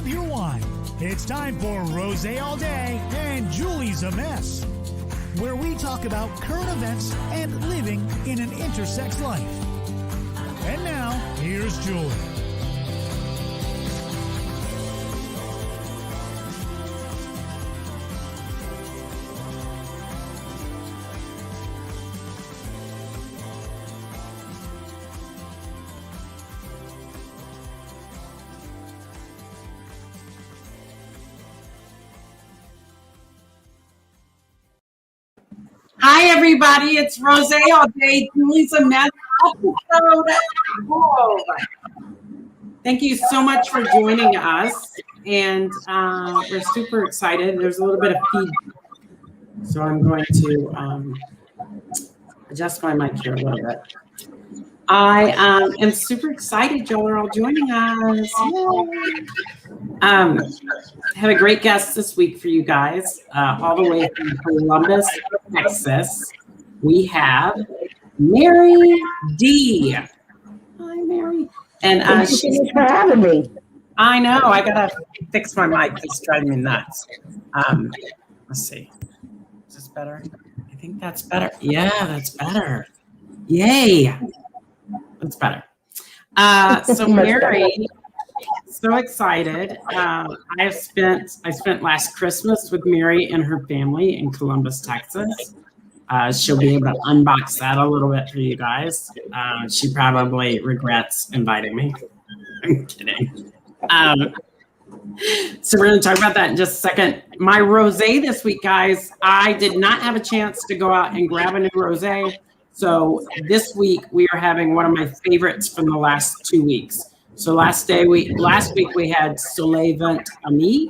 grab your wine. It's time for Rosé All Day and Juleigh's a Mess, where we talk about current events and living in an intersex life. And now, here's Juleigh. Hi, everybody. It's Rosé All Day. Juleigh's a Mess episode 12. Thank you so much for joining us. And we're super excited. There's a little bit of feedback. So I'm going to adjust my mic here a little bit. I am super excited. Y'all are all joining us. Have a great guest this week for you guys, all the way from Columbus, Texas. We have Mary D. Hi, Mary. And she's for having me. I know. I gotta fix my mic. It's driving me nuts. Let's see. Is this better? I think that's better. Yeah, that's better. Yay. That's better. So Mary. So excited. I spent last Christmas with Mary and her family in Columbus, Texas. She'll be able to unbox that a little bit for you guys. She probably regrets inviting me. I'm kidding. So we're going to talk about that in just a second. My rosé this week, guys, I did not have a chance to go out and grab a new rosé. So this week we are having one of my favorites from the last 2 weeks. So last week we had Soleil Vent Ami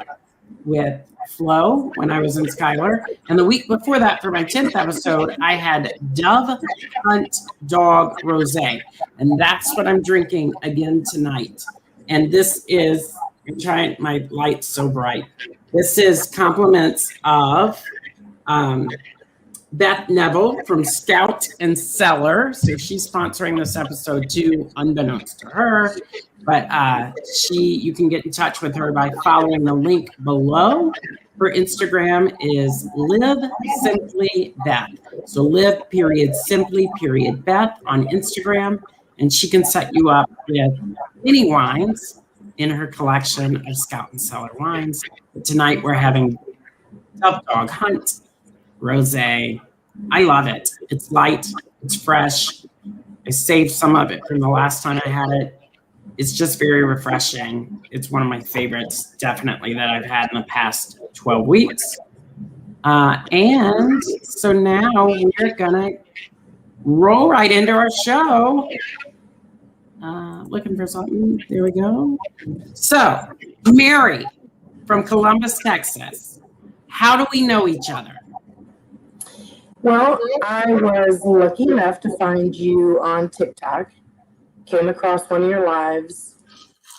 with Flo when I was in Schuyler. And the week before that, for my 10th episode, I had Dove Hunt Dog Rosé. And that's what I'm drinking again tonight. And this is, I'm trying, my light's so bright. This is compliments of Beth Neville from Scout and Cellar. So she's sponsoring this episode too, unbeknownst to her. But you can get in touch with her by following the link below. Her Instagram is Live Simply Beth. So live simply Beth on Instagram. And she can set you up with any wines in her collection of Scout and Cellar wines. But tonight we're having Dove Dog Hunt Rosé. I love it. It's light. It's fresh. I saved some of it from the last time I had it. It's just very refreshing. It's one of my favorites, definitely, that I've had in the past 12 weeks. And so now we're going to roll right into our show. Looking for something. There we go. So, Mary from Columbus, Texas. How do we know each other? Well, I was lucky enough to find you on TikTok. Came across one of your lives.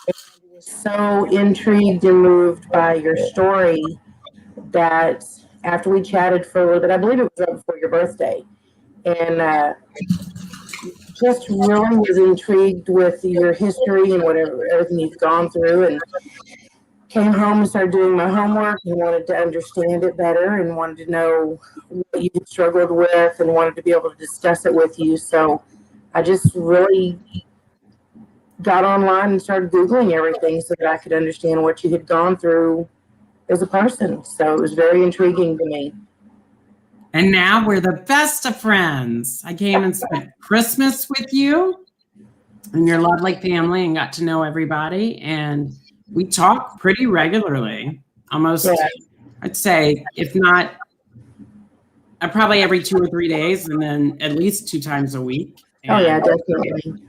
And I was so intrigued and moved by your story that after we chatted for a little bit, I believe it was right before your birthday, and just really was intrigued with your history and everything you've gone through, and came home and started doing my homework and wanted to understand it better and wanted to know what you had struggled with and wanted to be able to discuss it with you. So I just really got online and started Googling everything so that I could understand what you had gone through as a person. So it was very intriguing to me. And now we're the best of friends. I came and spent Christmas with you and your lovely family and got to know everybody. And we talk pretty regularly, almost, yeah. I'd say, if not, probably every 2 or 3 days, and then at least 2 times a week. And oh, yeah, definitely.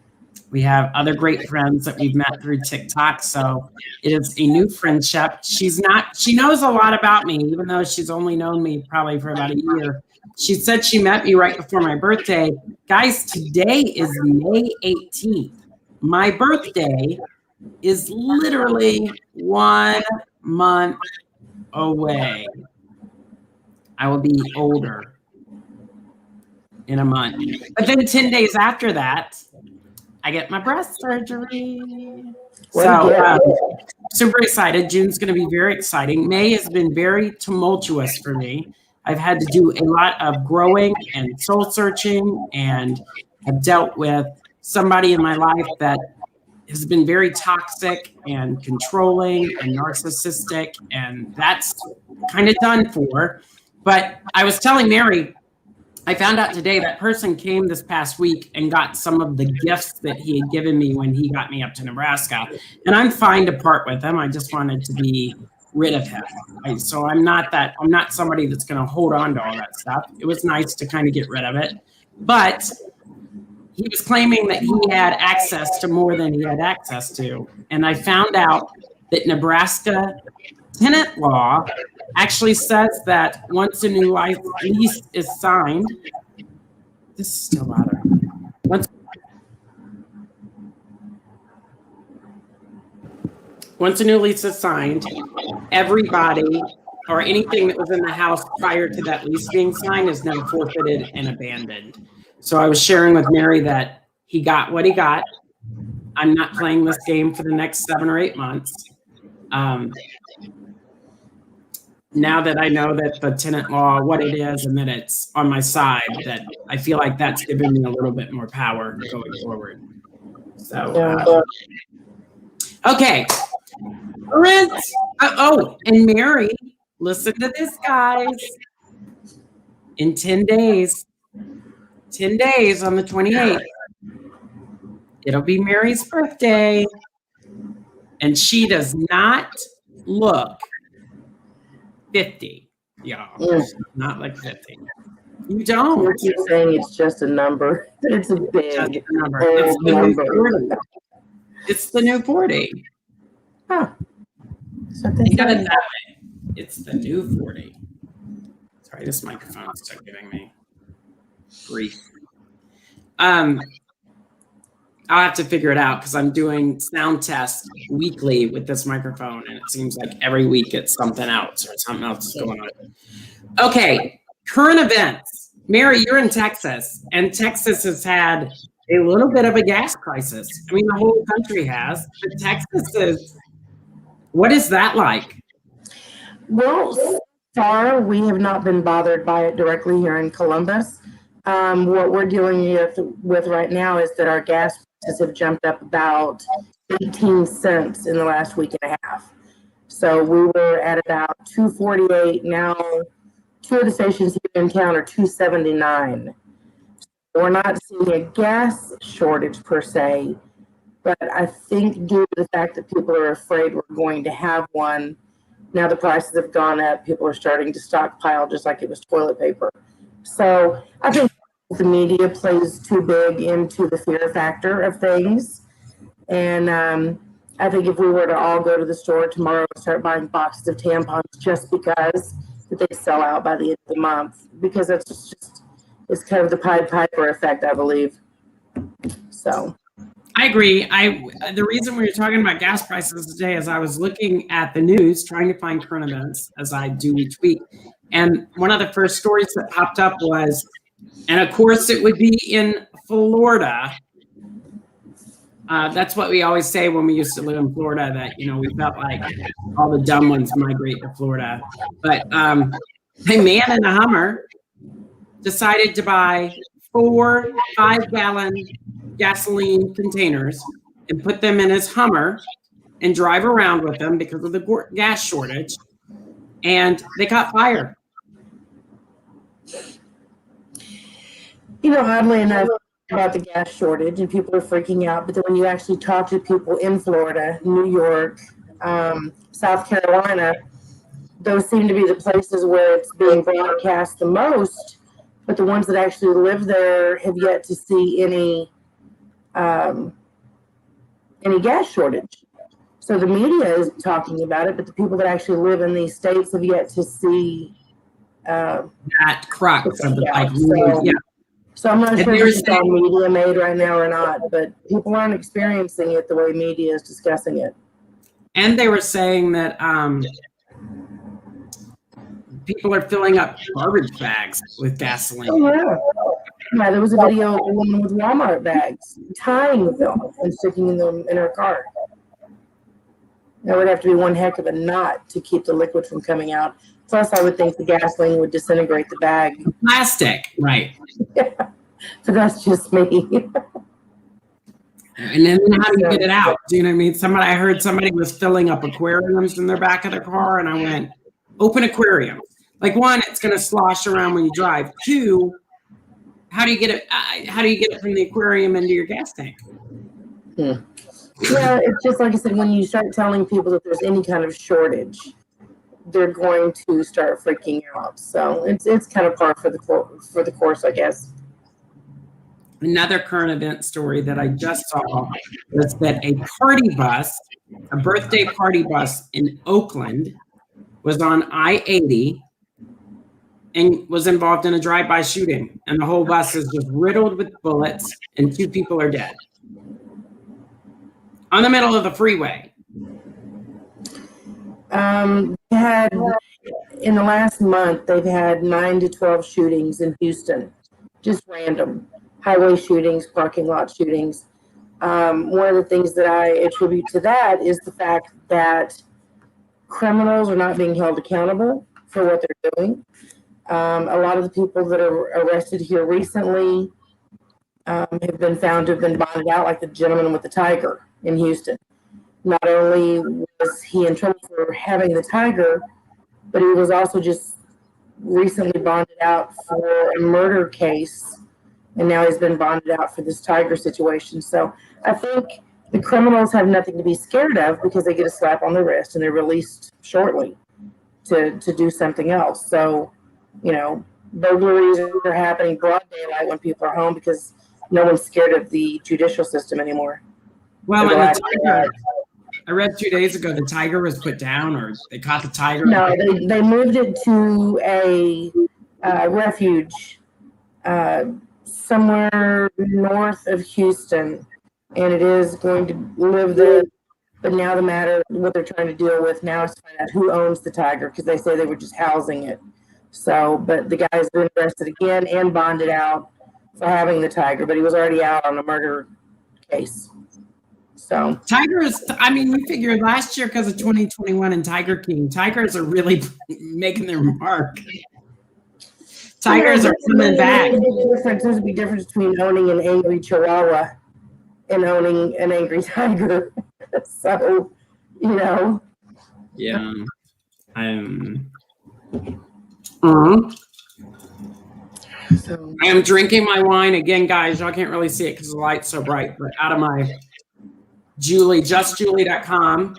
We have other great friends that we've met through TikTok. So it is a new friendship. She knows a lot about me, even though she's only known me probably for about a year. She said she met me right before my birthday. Guys, today is May 18th. My birthday is literally 1 month away. I will be older in a month. But then 10 days after that, I get my breast surgery. Super excited. June's going to be very exciting. May has been very tumultuous for me. I've had to do a lot of growing and soul searching, and have dealt with somebody in my life that has been very toxic and controlling and narcissistic, and that's kind of done for. But I was telling Mary, I found out today that person came this past week and got some of the gifts that he had given me when he got me up to Nebraska. And I'm fine to part with him. I just wanted to be rid of him. So I'm not somebody that's going to hold on to all that stuff. It was nice to kind of get rid of it. But he was claiming that he had access to more than he had access to. And I found out that Nebraska tenant law actually says that once a new lease is signed, this is still louder. Once a new lease is signed, everybody or anything that was in the house prior to that lease being signed is now forfeited and abandoned. So I was sharing with Mary that he got what he got. I'm not playing this game for the next 7 or 8 months. Now that I know that the tenant law, what it is, and that it's on my side, that I feel like that's given me a little bit more power going forward. So, okay. And Mary, listen to this, guys. In 10 days on the 28th, it'll be Mary's birthday. And she does not look 50, y'all. Not like 50. You don't. You keep saying it's just a number. It's a big number. It's the new 40. It's the new 40. Huh. So think of it that way. It's the new 40. Sorry, this microphone is still giving me grief. I'll have to figure it out because I'm doing sound tests weekly with this microphone, and it seems like every week it's something else or something else is going on. Okay, current events. Mary, you're in Texas, and Texas has had a little bit of a gas crisis. I mean, the whole country has, but Texas is. What is that like? Well, so far we have not been bothered by it directly here in Columbus. What we're dealing with right now is that our gas prices have jumped up about 18 cents in the last week and a half. So we were at about $2.48. Now, 2 of the stations here in town are $2.79. We're not seeing a gas shortage per se, but I think due to the fact that people are afraid we're going to have one, now the prices have gone up. People are starting to stockpile just like it was toilet paper. So I think the media plays too big into the fear factor of things. And I think if we were to all go to the store tomorrow and start buying boxes of tampons just because that they sell out by the end of the month, because it's just it's kind of the Pied Piper effect, I believe. So I agree. The reason we were talking about gas prices today is I was looking at the news, trying to find current events as I do each week. And one of the first stories that popped up was, and of course it would be in Florida. That's what we always say when we used to live in Florida, that, you know, we felt like all the dumb ones migrate to Florida. But a man in a Hummer decided to buy 4 5-gallon gasoline containers and put them in his Hummer and drive around with them because of the gas shortage. And they caught fire. You know, oddly enough, about the gas shortage and people are freaking out, but then when you actually talk to people in Florida, New York, South Carolina, those seem to be the places where it's being broadcast the most, but the ones that actually live there have yet to see any gas shortage. So the media is talking about it, but the people that actually live in these states have yet to see that crux of So I'm not sure if it's all media made right now or not, but people aren't experiencing it the way media is discussing it. And they were saying that people are filling up garbage bags with gasoline. Oh, yeah. Yeah, there was a video of a woman with Walmart bags, tying them and sticking them in her car. That would have to be one heck of a knot to keep the liquid from coming out. Plus, I would think the gasoline would disintegrate the bag. Plastic, right. Yeah. So that's just me. And then how do you get it out? Do you know what I mean? I heard somebody was filling up aquariums in their back of their car, and I went, open aquarium. Like, one, it's going to slosh around when you drive. Two, how do you get it? How do you get it from the aquarium into your gas tank? Yeah, it's just like I said, when you start telling people that there's any kind of shortage, they're going to start freaking out. So it's kind of par for the course, I guess. Another current event story that I just saw was that a party bus, a birthday party bus in Oakland, was on I-80 and was involved in a drive-by shooting. And the whole bus is just riddled with bullets and 2 people are dead. On the middle of the freeway. In the last month, they've had 9 to 12 shootings in Houston, just random highway shootings, parking lot shootings. One of the things that I attribute to that is the fact that criminals are not being held accountable for what they're doing. A lot of the people that are arrested here recently have been found to have been bonded out, like the gentleman with the tiger in Houston. Not only was he in trouble for having the tiger, but he was also just recently bonded out for a murder case, and now he's been bonded out for this tiger situation. So I think the criminals have nothing to be scared of because they get a slap on the wrist and they're released shortly to do something else. So, burglaries are happening broad daylight when people are home because no one's scared of the judicial system anymore. Well, and the tiger, I read 2 days ago, the tiger was put down, or they caught the tiger. No, they moved it to a refuge somewhere north of Houston, and it is going to live there. But now what they're trying to deal with now is to find out who owns the tiger, because they say they were just housing it. So, but the guy's been arrested again and bonded out for having the tiger, but he was already out on a murder case. So tigers, you figure last year because of 2021 and Tiger King, tigers are really making their mark. Tigers are coming back. There's a big difference between owning an angry chihuahua and owning an angry tiger. So, Yeah. So I am drinking my wine again, guys. Y'all can't really see it because the light's so bright, but out of my Juleigh, justjuleigh.com,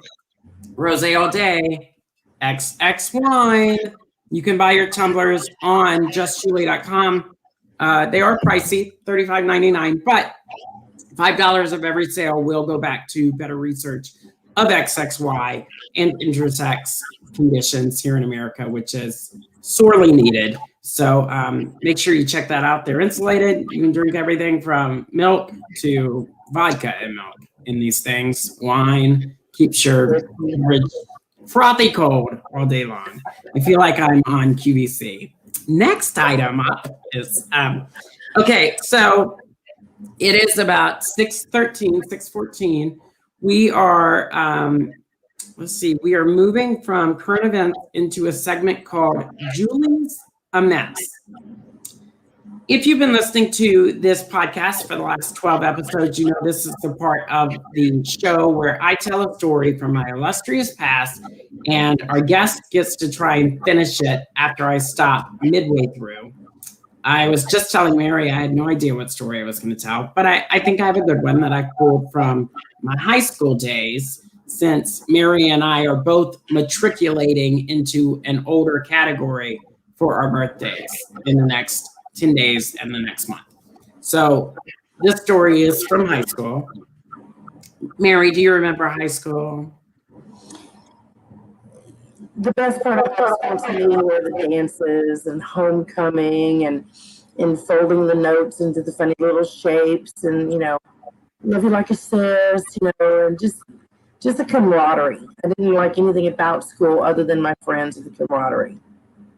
Rosé all day, XX wine. You can buy your tumblers on justjuleigh.com. They are pricey, $35.99, but $5 of every sale will go back to better research of XXY and intersex conditions here in America, which is sorely needed. So make sure you check that out. They're insulated. You can drink everything from milk to vodka and milk in these things. Wine keeps your beverage frothy cold all day long. I feel like I'm on QVC. Next item up is, okay, so it is about 6:14. We are, we are moving from current events into a segment called Juleigh's a Mess. If you've been listening to this podcast for the last 12 episodes, you know this is the part of the show where I tell a story from my illustrious past, and our guest gets to try and finish it after I stop midway through. I was just telling Mary I had no idea what story I was going to tell, but I think I have a good one that I pulled from my high school days, since Mary and I are both matriculating into an older category for our birthdays in the next 10 days and the next month. So this story is from high school. Mary, do you remember high school? The best part of high school to me were the dances and homecoming and folding the notes into the funny little shapes and, love you like a sis, and just the camaraderie. I didn't like anything about school other than my friends and the camaraderie.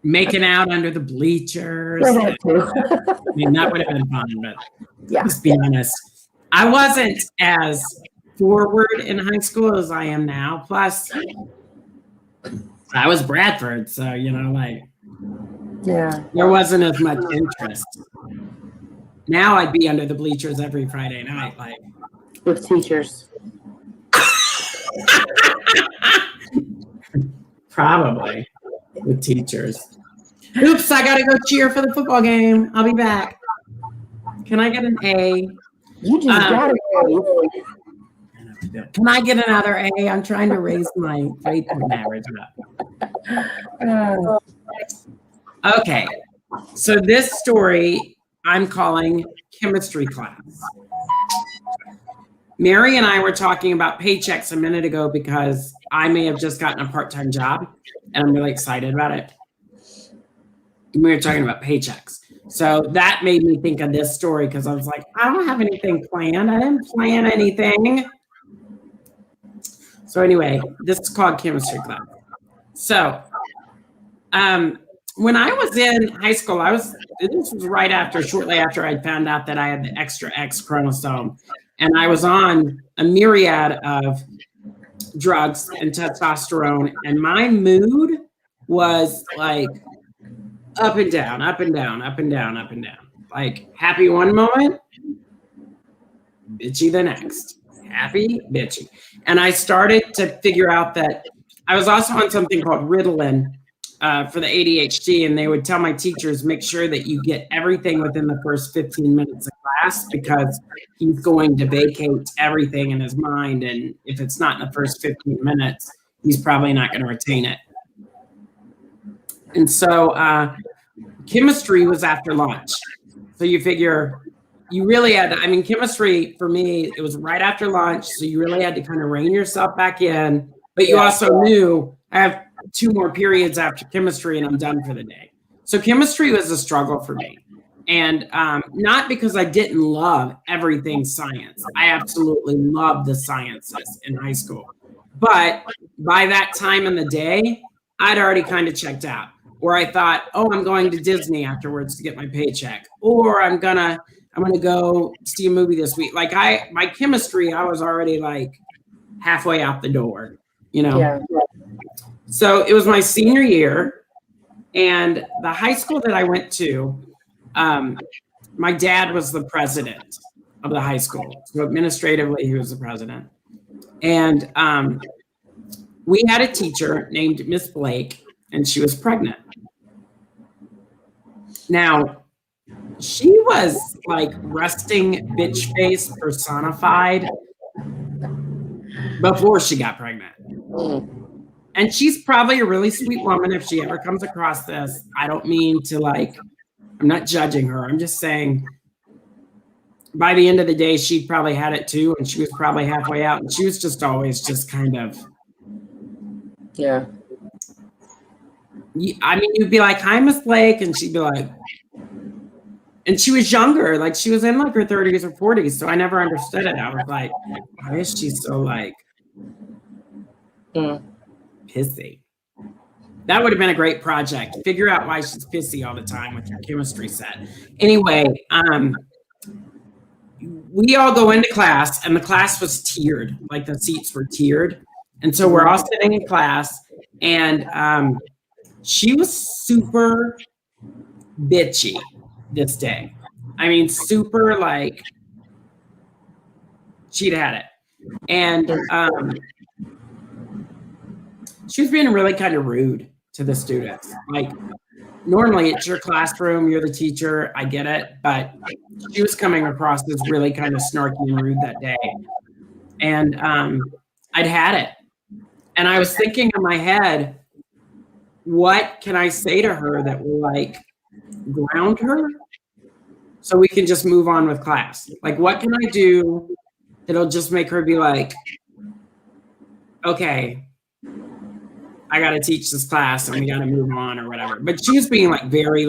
Making out under the bleachers. That would have been fun, but yeah. let's be honest. I wasn't as forward in high school as I am now. Plus, I was Bradford, so like there wasn't as much interest. Now I'd be under the bleachers every Friday night, like with teachers. Probably with teachers. Oops, I gotta go cheer for the football game. I'll be back. Can I get an A? You just got it. Can I get another A? I'm trying to raise my grade point average up. Okay, so this story I'm calling chemistry class. Mary and I were talking about paychecks a minute ago because I may have just gotten a part-time job and I'm really excited about it. We were talking about paychecks. So that made me think of this story because I was like, I don't have anything planned. I didn't plan anything. So anyway, this is called chemistry class. So when I was in high school, this was shortly after I found out that I had the extra X chromosome. And I was on a myriad of drugs and testosterone. And my mood was like up and down, up and down, up and down, up and down. Like happy one moment, bitchy the next. Happy, bitchy. And I started to figure out that I was also on something called Ritalin for the ADHD. And they would tell my teachers, make sure that you get everything within the first 15 minutes of class because he's going to vacate everything in his mind. And if it's not in the first 15 minutes, he's probably not going to retain it. And so chemistry was after lunch. So you figure you really had to, chemistry for me, it was right after lunch. So you really had to kind of rein yourself back in. But you also knew I have 2 more periods after chemistry and I'm done for the day. So chemistry was a struggle for me. And not because I didn't love everything science. I absolutely loved the sciences in high school. But by that time in the day, I'd already kind of checked out. Or I thought, oh, I'm going to Disney afterwards to get my paycheck. Or I'm gonna go see a movie this week. Like my chemistry, I was already like halfway out the door, Yeah. So it was my senior year, and the high school that I went to, my dad was the president of the high school. So administratively, he was the president. And we had a teacher named Miss Blake, and she was pregnant. Now, she was like resting bitch face personified before she got pregnant. And she's probably a really sweet woman if she ever comes across this. I don't mean to I'm not judging her. I'm just saying by the end of the day, she probably had it too. And she was probably halfway out. And she was just always just kind of. Yeah. You'd be like, hi, Miss Blake. And she'd be like, and she was younger. Like she was in like her 30s or 40s. So I never understood it. I was like, why is she so pissy? That would have been a great project. Figure out why she's pissy all the time with your chemistry set. Anyway, we all go into class and the class was tiered, like the seats were tiered. And so we're all sitting in class and she was super bitchy this day. Super she'd had it. And she was being really kind of rude to the students. Like normally it's your classroom, you're the teacher, I get it, but she was coming across as really kind of snarky and rude that day. And I'd had it. And I was thinking in my head, what can I say to her that will ground her so we can just move on with class? Like, what can I do that'll just make her be like, okay, I got to teach this class and we got to move on or whatever. But she was being very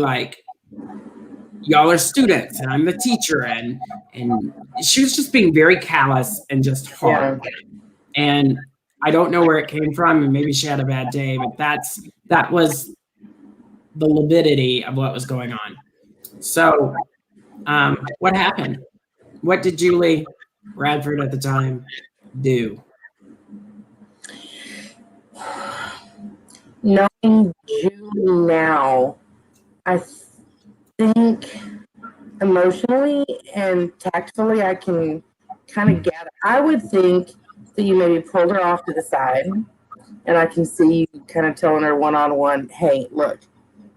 y'all are students and I'm the teacher. And she was just being very callous and just hard. Yeah. And I don't know where it came from. And maybe she had a bad day, but that was the lividity of what was going on. So what happened? What did Juleigh Bradford at the time do? Knowing Julie now, I think emotionally and tactfully, I can kind of gather. I would think that you maybe pulled her off to the side, and I can see you kind of telling her one-on-one, hey, look,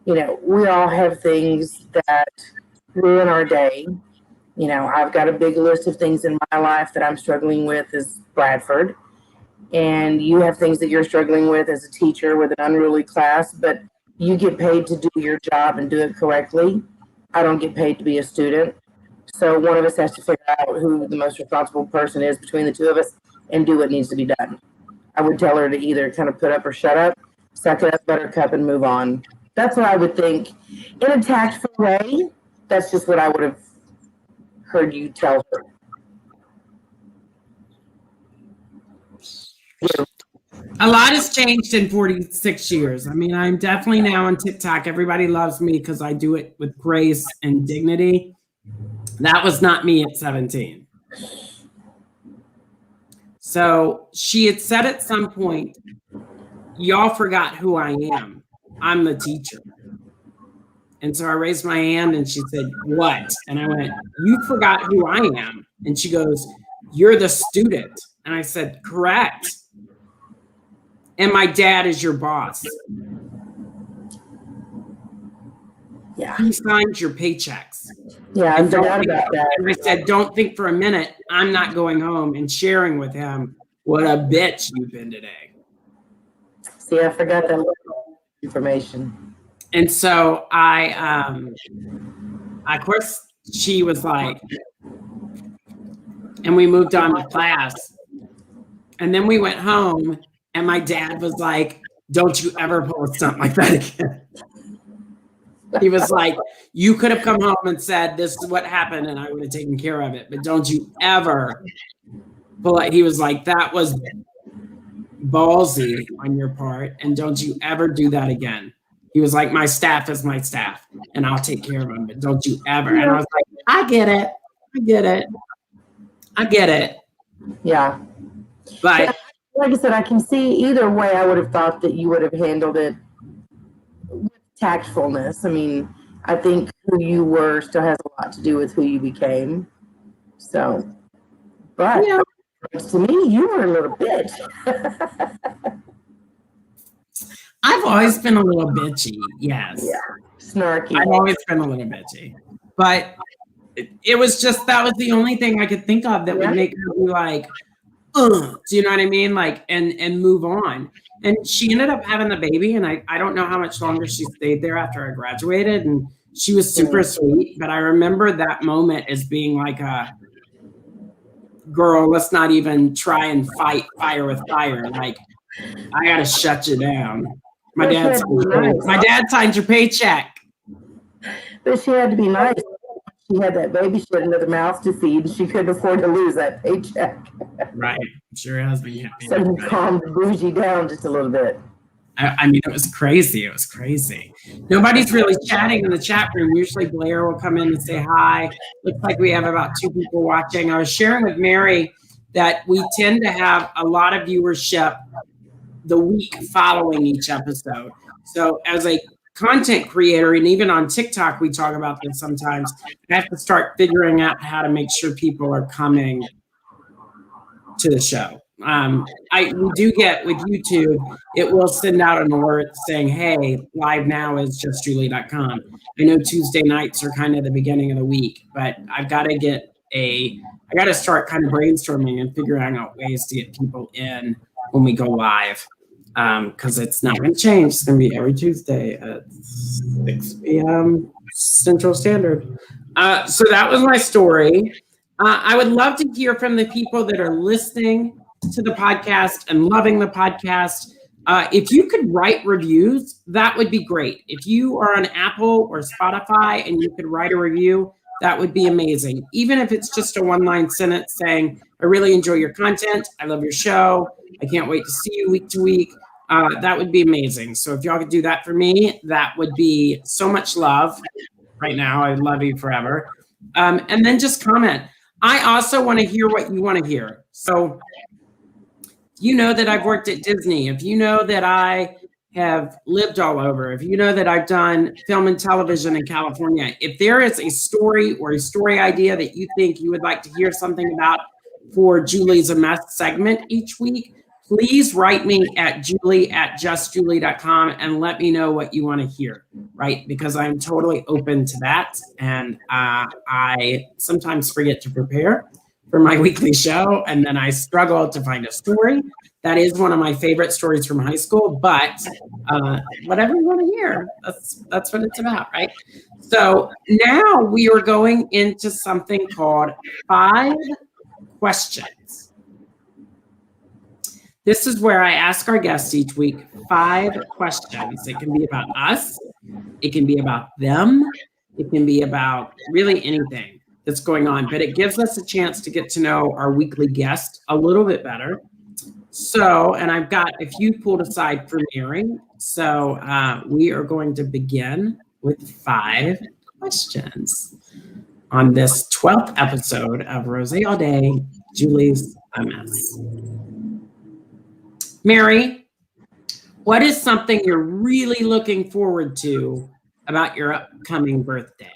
we all have things that ruin our day. I've got a big list of things in my life that I'm struggling with as Bradford, and you have things that you're struggling with as a teacher with an unruly class, but you get paid to do your job and do it correctly. I don't get paid to be a student. So one of us has to figure out who the most responsible person is between the two of us and do what needs to be done. I would tell her to either kind of put up or shut up, suck it up, buttercup, and move on. That's what I would think. In a tactful way, that's just what I would have heard you tell her. A lot has changed in 46 years. I mean, I'm definitely now on TikTok. Everybody loves me because I do it with grace and dignity. That was not me at 17. So she had said at some point, y'all forgot who I am. I'm the teacher. And so I raised my hand and she said, what? And I went, you forgot who I am. And she goes, you're the student. And I said, correct. And my dad is your boss. Yeah. He signs your paychecks. Yeah, I forgot about that. And I said, don't think for a minute I'm not going home and sharing with him what a bitch you've been today. See, I forgot that information. And so of course, she was like, and we moved on to class. And then we went home and my dad was like, don't you ever post something like that again. He was like, you could have come home and said, this is what happened and I would have taken care of it. But don't you ever pull it. He was like, that was ballsy on your part. And don't you ever do that again. He was like, my staff is my staff and I'll take care of them. But don't you ever. And I was like, I get it. Yeah. But like I said, I can see either way. I would have thought that you would have handled it with tactfulness. I mean, I think who you were still has a lot to do with who you became. So, but yeah. To me, you were a little bitch. I've always been a little bitchy. Yes. Yeah. Snarky. I've always been a little bitchy. But it was just, that was the only thing I could think of that would make her be like, do you know what I mean? Like, and move on. And she ended up having the baby, and I don't know how much longer she stayed there after I graduated, and she was super sweet. But I remember that moment as being like a, girl, let's not even try and fight fire with fire. Like, I gotta shut you down. My dad signed your paycheck. But she had to be nice. She had that baby, she had another mouth to feed. She couldn't afford to lose that paycheck. Right. I'm sure her husband can't be. So you calmed the bougie down just a little bit. I mean, it was crazy. It was crazy. Nobody's really chatting in the chat room. Usually Blair will come in and say hi. Looks like we have about 2 people watching. I was sharing with Mary that we tend to have a lot of viewership the week following each episode. So as a content creator, and even on TikTok, we talk about this sometimes, I have to start figuring out how to make sure people are coming to the show. We do get with YouTube, it will send out an alert saying, hey, live now is justjuleigh.com. I know Tuesday nights are kind of the beginning of the week, but I've got to I got to start kind of brainstorming and figuring out ways to get people in when we go live. Because it's not going to change. It's going to be every Tuesday at 6 p.m. Central Standard. So that was my story. I would love to hear from the people that are listening to the podcast and loving the podcast. If you could write reviews, that would be great. If you are on Apple or Spotify and you could write a review, that would be amazing. Even if it's just a one-line sentence saying, I really enjoy your content. I love your show. I can't wait to see you week to week. That would be amazing. So if y'all could do that for me, that would be so much love right now. I love you forever. And then just comment. I also want to hear what you want to hear. So you know that I've worked at Disney, if you know that I have lived all over, if you know that I've done film and television in California, if there is a story or a story idea that you think you would like to hear something about for Juleigh's a Mess segment each week, please write me at julie@justjulie.com and let me know what you want to hear, right? Because I'm totally open to that. And I sometimes forget to prepare for my weekly show, and then I struggle to find a story. That is one of my favorite stories from high school, but whatever you want to hear, that's what it's about, right? So now we are going into something called 5 questions. This is where I ask our guests each week 5 questions. It can be about us, it can be about them, it can be about really anything that's going on, but it gives us a chance to get to know our weekly guest a little bit better. So, and I've got a few pulled aside for Mary. So we are going to begin with 5 questions on this 12th episode of Rosé All Day, Juleigh's a Mess. Mary, what is something you're really looking forward to about your upcoming birthday?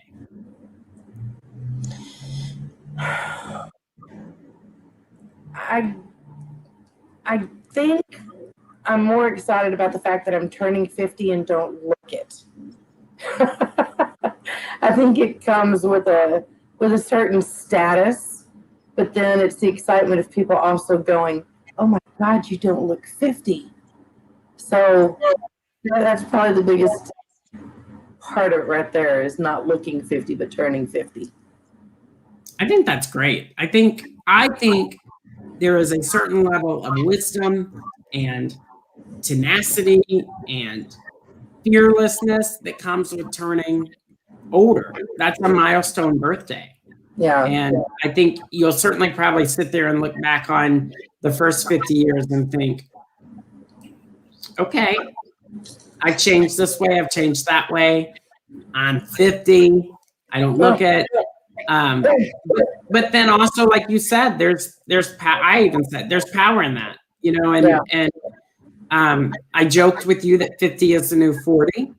I think I'm more excited about the fact that I'm turning 50 and don't look it. I think it comes with a certain status, but then it's the excitement of people also going, "Oh my God, you don't look 50." So that's probably the biggest part of it right there, is not looking 50 but turning 50. I think that's great. I think there is a certain level of wisdom and tenacity and fearlessness that comes with turning older. That's a milestone birthday. Yeah. And I think you'll certainly probably sit there and look back on the first 50 years and think, okay, I've changed this way, I've changed that way. I'm 50, I don't look it. But then also, like you said, there's I even said there's power in that, you know, and I joked with you that 50 is the new 40,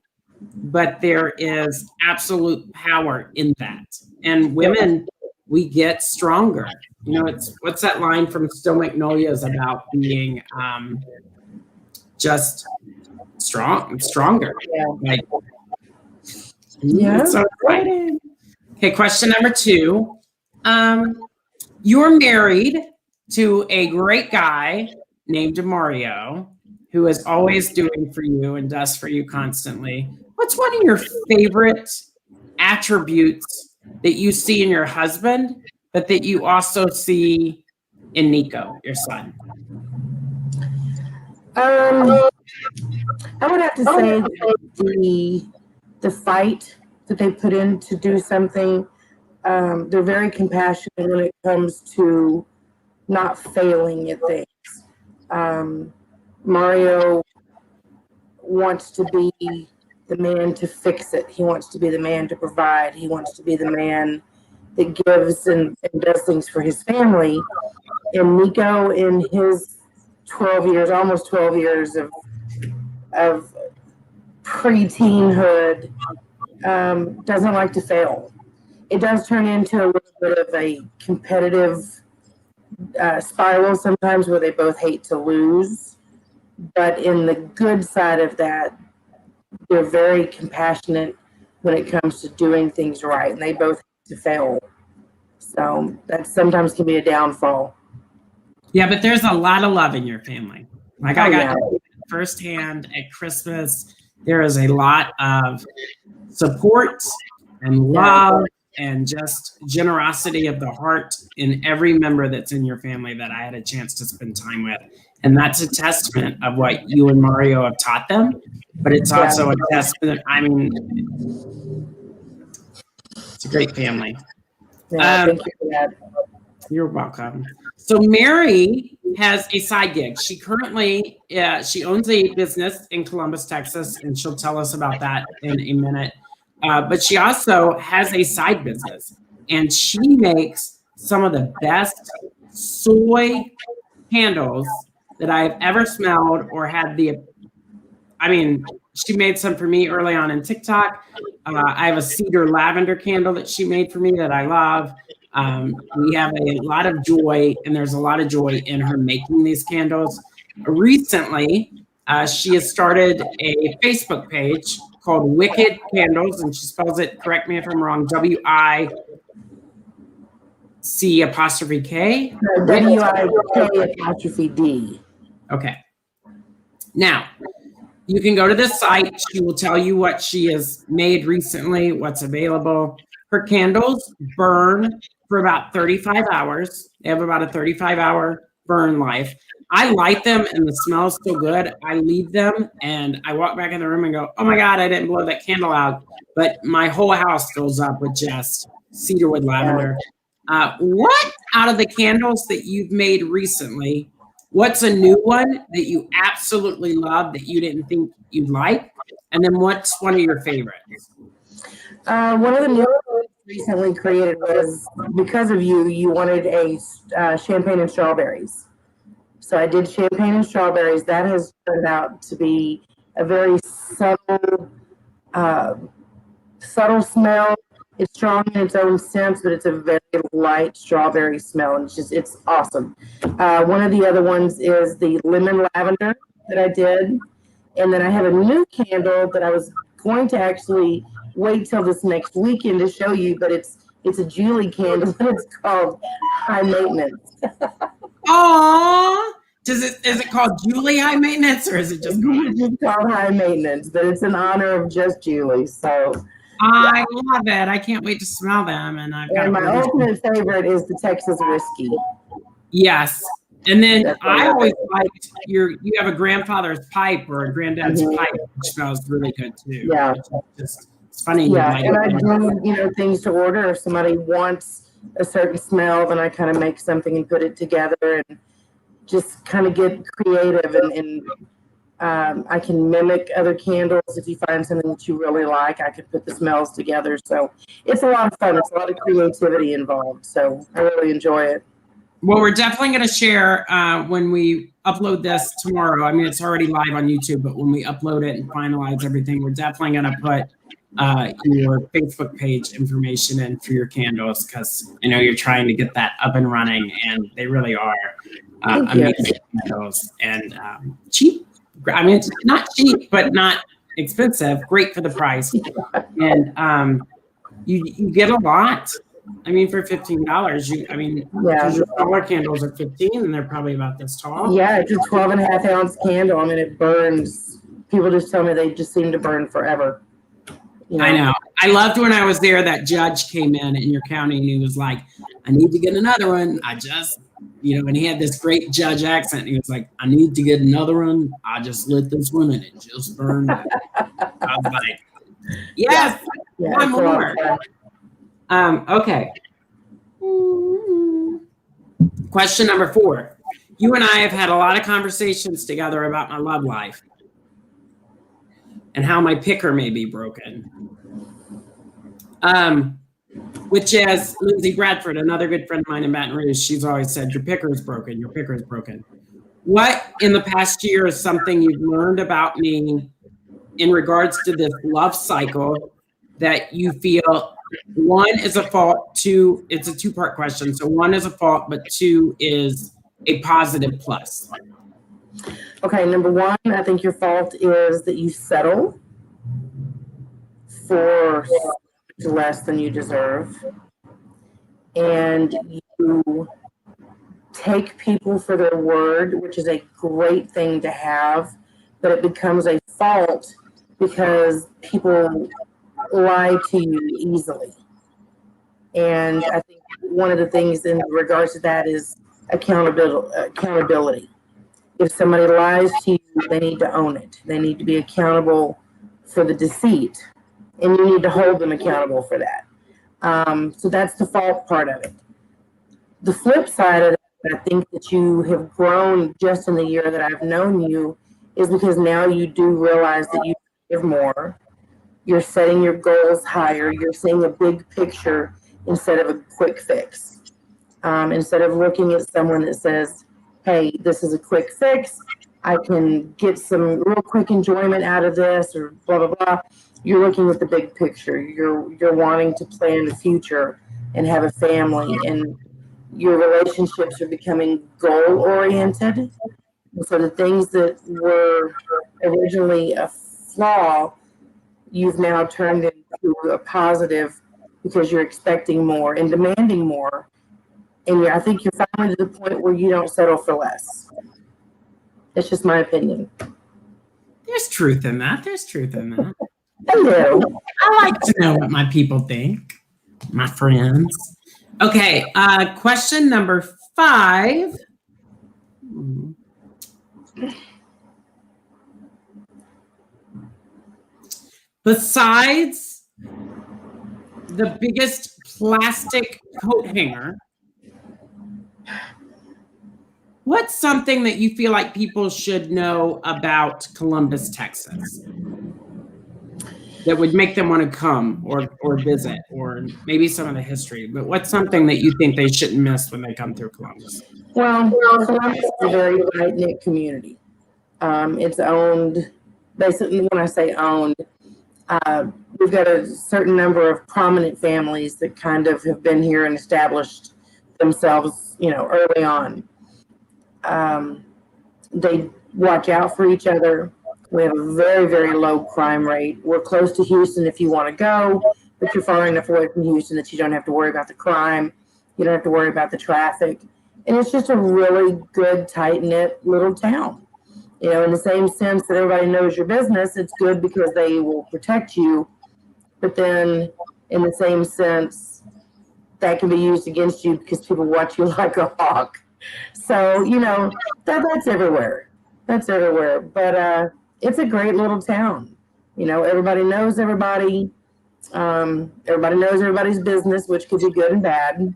but there is absolute power in that. And women, we get stronger. You know, what's that line from Still Magnolias about being just stronger? Like, it's so exciting. Okay, question number 2. You're married to a great guy named Mario, who is always doing for you and does for you constantly. What's one of your favorite attributes that you see in your husband, but that you also see in Nico, your son? I would have to say that the fight that they put in to do something, they're very compassionate when it comes to not failing at things. Mario wants to be the man to fix it. He wants to be the man to provide. He wants to be the man that gives and does things for his family. And Nico, in his 12 years, almost 12 years of pre-teenhood, doesn't like to fail. It does turn into a little bit of a competitive spiral sometimes, where they both hate to lose. But in the good side of that, they're very compassionate when it comes to doing things right, and they both hate to fail. So that sometimes can be a downfall. Yeah, but there's a lot of love in your family. Like I got firsthand at Christmas, there is a lot of support and love and just generosity of the heart in every member that's in your family that I had a chance to spend time with. And that's a testament of what you and Mario have taught them, but it's also a testament. I mean, it's a great family. Yeah, thank you for that. You're welcome. So Mary has a side gig. She currently, she owns a business in Columbus, Texas, and she'll tell us about that in a minute. But she also has a side business, and she makes some of the best soy candles that I've ever smelled or had she made some for me early on in TikTok. I have a cedar lavender candle that she made for me that I love. We have a lot of joy, and there's a lot of joy in her making these candles. Recently, she has started a Facebook page called Wicked Candles, and she spells it, correct me if I'm wrong, WIC''K? WIK''D. Okay. Now, you can go to this site. She will tell you what she has made recently, what's available. Her candles burn for about 35 hours. They have about a 35-hour burn life. I light them and the smell is so good. I leave them and I walk back in the room and go, oh my God, I didn't blow that candle out. But my whole house fills up with just cedarwood lavender. What out of the candles that you've made recently, what's a new one that you absolutely love that you didn't think you'd like? And then what's one of your favorites? One of the new ones recently created was, because of you, you wanted a champagne and strawberries. So I did champagne and strawberries. That has turned out to be a very subtle smell. It's strong in its own sense, but it's a very light strawberry smell, and it's awesome. One of the other ones is the lemon lavender that I did, and then I have a new candle that I was going to actually wait till this next weekend to show you, but it's a Juleigh candle, and it's called High Maintenance. Aww. Is it called Juleigh High Maintenance, or is it just called High Maintenance? But it's in honor of just Juleigh. So I love it. I can't wait to smell them. And my ultimate favorite is the Texas Whiskey. Yes. And then I always liked you have a grandfather's pipe or a granddad's pipe, which smells really good too. Yeah. It's funny. Yeah. And I do, things to order. If somebody wants a certain smell, then I kind of make something and put it together and just kind of get creative, and I can mimic other candles. If you find something that you really like, I can put the smells together. So it's a lot of fun. It's a lot of creativity involved. So I really enjoy it. Well, we're definitely going to share when we upload this tomorrow. I mean, it's already live on YouTube, but when we upload it and finalize everything, we're definitely going to put your Facebook page information in for your candles, because I know you're trying to get that up and running, and they really are amazing candles and cheap. I mean, it's not cheap, but not expensive. Great for the price, and you get a lot. I mean, for $15, your smaller candles are 15, and they're probably about this tall. Yeah, it's a 12.5-ounce candle. I mean, it burns. People just tell me they just seem to burn forever. I know. I loved when I was there, that judge came in your county and he was like, I need to get another one. I just, and he had this great judge accent. And he was like, I need to get another one. I just lit this one and it just burned. I was like, yes, one more. Okay. Question number 4. You and I have had a lot of conversations together about my love life and how my picker may be broken. Which is Lindsay Bradford, another good friend of mine in Baton Rouge. She's always said, your picker is broken. Your picker is broken. What in the past year is something you've learned about me in regards to this love cycle that you feel, 1 is a fault, 2, it's a 2-part question. So 1 is a fault, but 2 is a positive plus. Okay, number 1, I think your fault is that you settle for less than you deserve. And you take people for their word, which is a great thing to have, but it becomes a fault because people lie to you easily. And I think one of the things in regards to that is accountability. If somebody lies to you, they need to own it. They need to be accountable for the deceit, and you need to hold them accountable for that. So that's the fault part of it. The flip side of that, I think that you have grown just in the year that I've known you, is because now you do realize that you give more. You're setting your goals higher. You're seeing a big picture instead of a quick fix. Instead of looking at someone that says, hey, this is a quick fix. I can get some real quick enjoyment out of this, or blah, blah, blah. You're looking at the big picture. You're wanting to plan the future and have a family, and your relationships are becoming goal oriented. So the things that were originally a flaw, you've now turned into a positive because you're expecting more and demanding more. And I think you're finally to the point where you don't settle for less. It's just my opinion. There's truth in that. Hello. I like to know what my people think, my friends. Okay, question number 5. Besides the biggest plastic coat hanger, what's something that you feel like people should know about Columbus, Texas, that would make them want to come or visit, or maybe some of the history? But what's something that you think they shouldn't miss when they come through Columbus? Well, Columbus is a very tight-knit community. It's owned, basically, when I say owned, we've got a certain number of prominent families that kind of have been here and established themselves, early on. They watch out for each other. We have a very, very low crime rate. We're close to Houston if you want to go, but you're far enough away from Houston that you don't have to worry about the crime. You don't have to worry about the traffic. And it's just a really good, tight-knit little town. In the same sense that everybody knows your business, it's good because they will protect you. But then in the same sense, that can be used against you because people watch you like a hawk. So, that's everywhere. That's everywhere. But it's a great little town. Everybody knows everybody. Everybody knows everybody's business, which could be good and bad.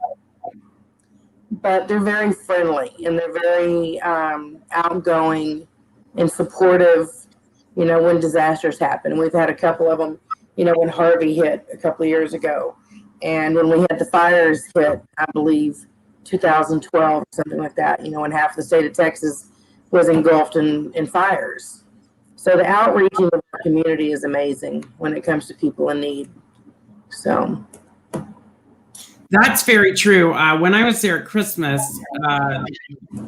But they're very friendly and they're very outgoing and supportive, when disasters happen. We've had a couple of them, when Harvey hit a couple of years ago. And when we had the fires hit, I believe, 2012, something like that, when half the state of Texas was engulfed in fires. So the outreach of our community is amazing when it comes to people in need. So that's very true. When I was there at Christmas,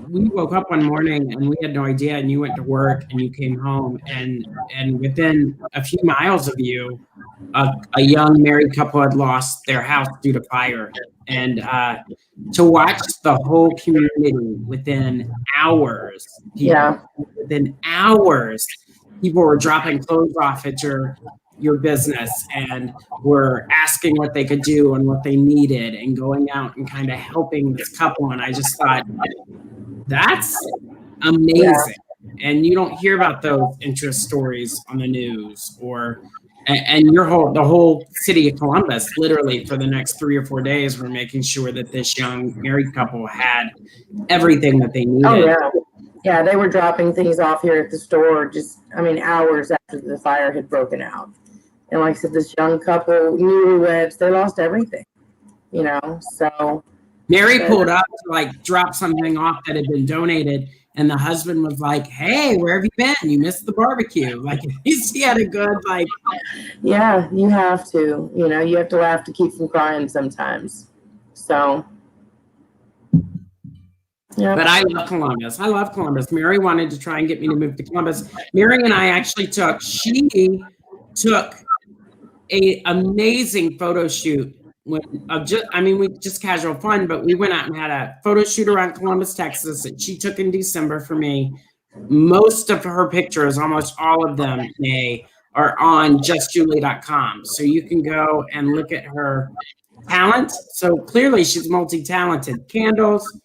we woke up one morning and we had no idea, and you went to work and you came home, and within a few miles of you, a young married couple had lost their house due to fire. And to watch the whole community within hours, within hours, people were dropping clothes off at your business and were asking what they could do and what they needed and going out and kind of helping this couple. And I just thought, that's amazing. And you don't hear about those interest stories on the news, and the whole city of Columbus, literally for the next 3 or 4 days, we're making sure that this young married couple had everything that they needed. Oh, yeah. Yeah, they were dropping things off here at the store hours after the fire had broken out. And like I said, this young couple, newlyweds, they lost everything, so. Mary pulled up to drop something off that had been donated. And the husband was like, "Hey, where have you been? You missed the barbecue." At least he had a good Yeah, you have to. You have to laugh to keep from crying sometimes. So. Yeah. But I love Columbus. Mary wanted to try and get me to move to Columbus. Mary and I actually took an amazing photo shoot. We just casual fun, but we went out and had a photo shoot around Columbus, Texas, that she took in December for me. Most of her pictures, almost all of them, are on justjuleigh.com. So you can go and look at her talent. So clearly she's multi-talented. Candles,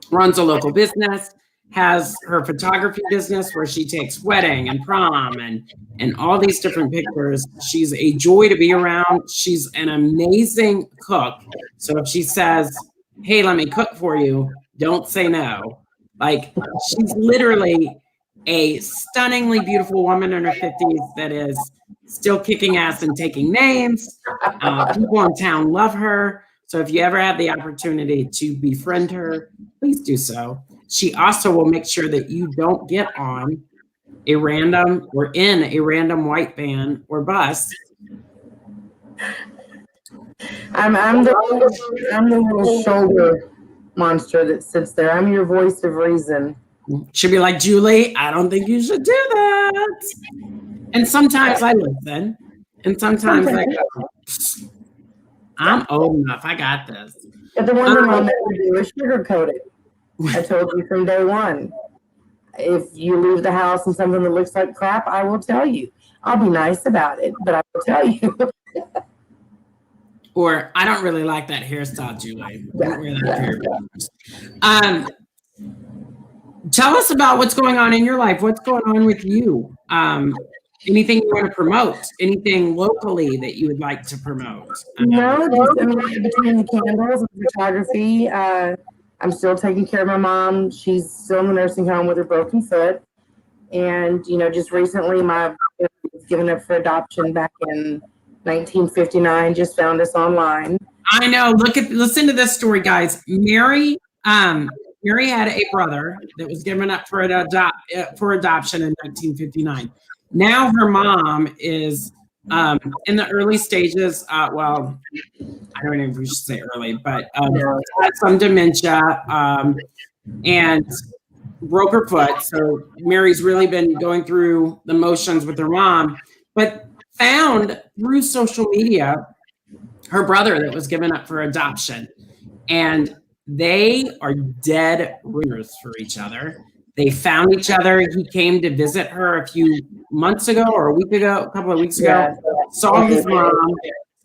runs a local business, has her photography business where she takes wedding and prom and all these different pictures. She's a joy to be around. She's an amazing cook. So if she says, "Hey, let me cook for you," don't say no. She's literally a stunningly beautiful woman in her 50s that is still kicking ass and taking names. People in town love her. So if you ever have the opportunity to befriend her, please do so. she also will make sure that you don't get on a random or in a random white van or bus. I'm the little shoulder monster that sits there. I'm your voice of reason. She'll be like, Julie, I don't think you should do that. And sometimes I listen, and sometimes I go, I'm old enough. I got this. But the one thing I'll never do is sugarcoat it. I told you from day one. If you leave the house and something that looks like crap, I will tell you. I'll be nice about it, but I will tell you. Or I don't really like that hairstyle, Juleigh. Tell us about what's going on in your life. What's going on with you? Anything you want to promote? Anything locally that you would like to promote? No, between the candles and photography, I'm still taking care of my mom. She's still in the nursing home with her broken foot. And, just recently my brother was given up for adoption back in 1959, just found us online. I know. Listen to this story, guys. Mary had a brother that was given up for adoption in 1959. Now her mom is in the early stages. Well, I don't know if we should say early, but had some dementia and broke her foot. So Mary's really been going through the motions with her mom, but found through social media her brother that was given up for adoption. And they are dead ringers for each other. They found each other. He came to visit her a few months ago or a couple of weeks ago, saw his mom,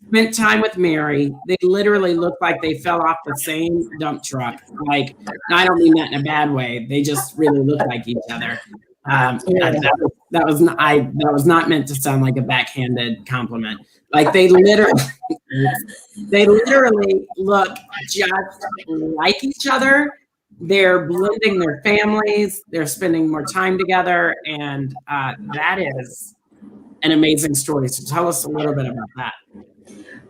spent time with Mary. They literally looked like they fell off the same dump truck. Like, I don't mean that in a bad way. They just really look like each other. That was not meant to sound like a backhanded compliment. Like they literally look just like each other. They're blending their families. They're spending more time together, and that is an amazing story. So tell us a little bit about that.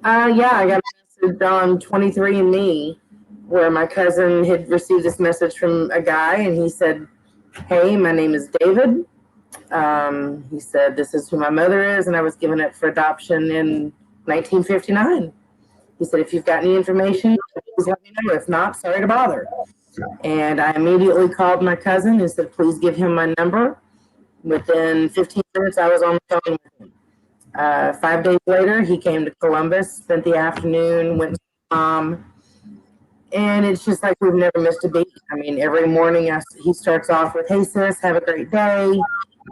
I got a message on 23andMe where my cousin had received this message from a guy, and he said, "Hey, my name is David." He said, "This is who my mother is, and I was given up for adoption in 1959. He said, "If you've got any information, please let me know. If not, sorry to bother." And I immediately called my cousin and said, "Please give him my number." Within 15 minutes, I was on the phone with him. 5 days later, he came to Columbus, spent the afternoon, went to mom. And it's just like we've never missed a beat. I mean, every morning he starts off with, "Hey, sis, have a great day."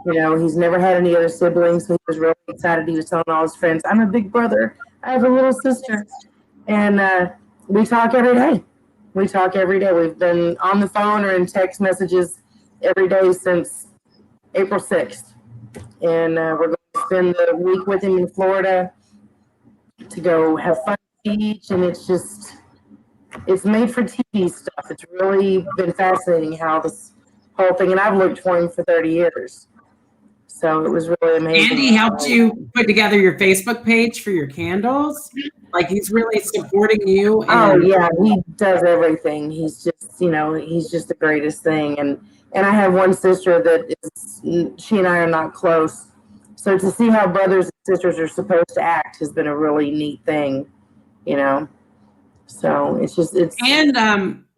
He's never had any other siblings, so he was really excited. He was telling all his friends, "I'm a big brother. I have a little sister." And we talk every day. We've been on the phone or in text messages every day since April 6th. And we're going to spend the week with him in Florida to go have fun at the beach. And it's made for TV stuff. It's really been fascinating how this whole thing, and I've looked for him for 30 years. So it was really amazing. Andy helped you put together your Facebook page for your candles? Like he's really supporting you? He does everything. He's just, he's just the greatest thing. And I have one sister she and I are not close. So to see how brothers and sisters are supposed to act has been a really neat thing, So it's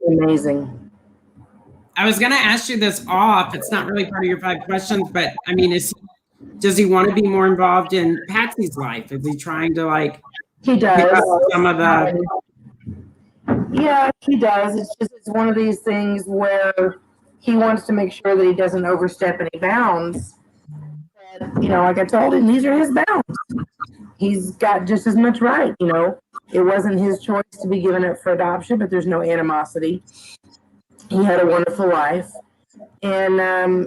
amazing. I was going to ask you this off. It's not really part of your 5 questions, but I mean, does he want to be more involved in Patsy's life? Is he trying to He does. pick up some of the? Yeah, he does. It's one of these things where he wants to make sure that he doesn't overstep any bounds. But, like I told him, these are his bounds. He's got just as much right. It wasn't his choice to be given up for adoption, but there's no animosity. He had a wonderful life. And I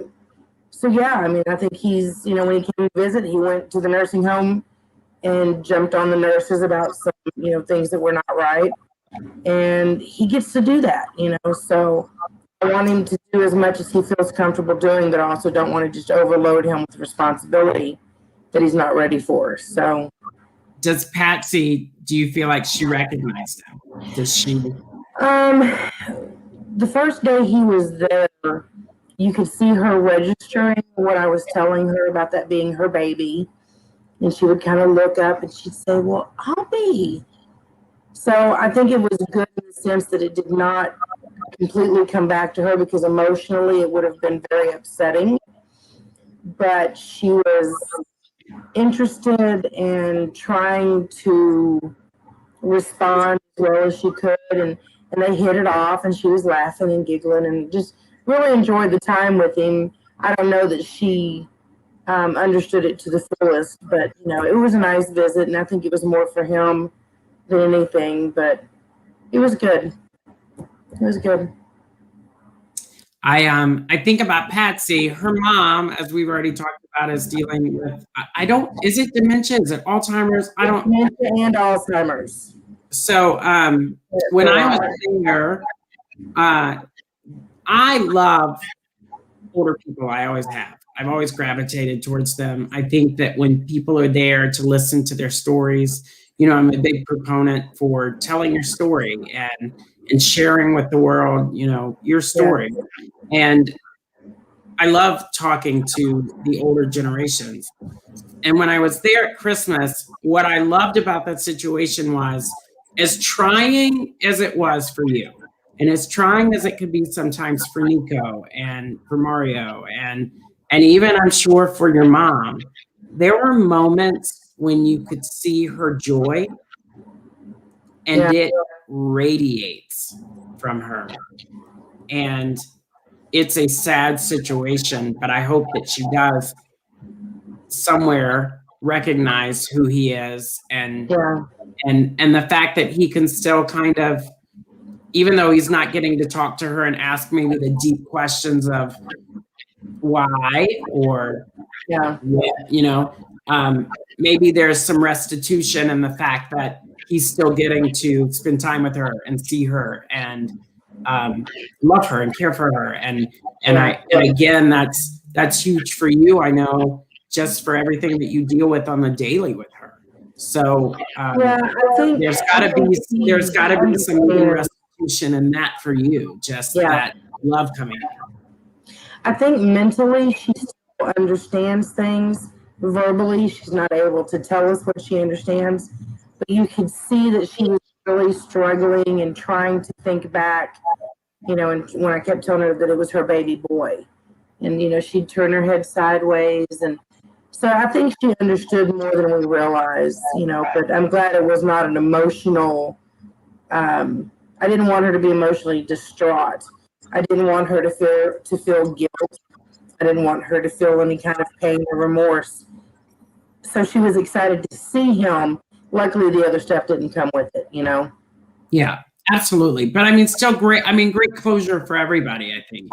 think he's, when he came to visit, he went to the nursing home and jumped on the nurses about some, things that were not right. And he gets to do that, So I want him to do as much as he feels comfortable doing, but I also don't want to just overload him with responsibility that he's not ready for. So does Patsy, do you feel like she recognized him? Does she? the first day he was there, you could see her registering what I was telling her about that being her baby. And she would kind of look up and she'd say, well, I'll be. So I think it was good in the sense that it did not completely come back to her, because emotionally it would have been very upsetting. But she was interested and trying to respond as well as she could. And they hit it off, and she was laughing and giggling and just really enjoyed the time with him. I don't know that she understood it to the fullest, but it was a nice visit, and I think it was more for him than anything, but it was good. It was good. I think about Patsy. Her mom, as we've already talked about, is dealing with, is it dementia? Is it Alzheimer's? Dementia and Alzheimer's. So when I was there, I love older people. I always have. I've always gravitated towards them. I think that when people are there to listen to their stories, I'm a big proponent for telling your story and sharing with the world, your story. And I love talking to the older generations. And when I was there at Christmas, what I loved about that situation was, as trying as it was for you, and as trying as it could be sometimes for Nico and for Mario, and even I'm sure for your mom, there were moments when you could see her joy, and it radiates from her. And it's a sad situation, but I hope that she does somewhere recognize who he is, and the fact that he can still kind of, even though he's not getting to talk to her and ask maybe the deep questions of why, or maybe there's some restitution in the fact that he's still getting to spend time with her and see her and love her and care for her, and again, that's huge for you, I know, just for everything that you deal with on the daily with her. So I think there's got to be some restitution in that for you, just that love coming in. I think mentally she still understands things. Verbally, she's not able to tell us what she understands, but you could see that she was really struggling and trying to think back, and when I kept telling her that it was her baby boy, and she'd turn her head sideways, and so I think she understood more than we realized, but I'm glad it was not an emotional, I didn't want her to be emotionally distraught. I didn't want her to feel guilt. I didn't want her to feel any kind of pain or remorse. So she was excited to see him. Luckily, the other stuff didn't come with it, Yeah, absolutely. But I mean, still great. I mean, great closure for everybody, I think.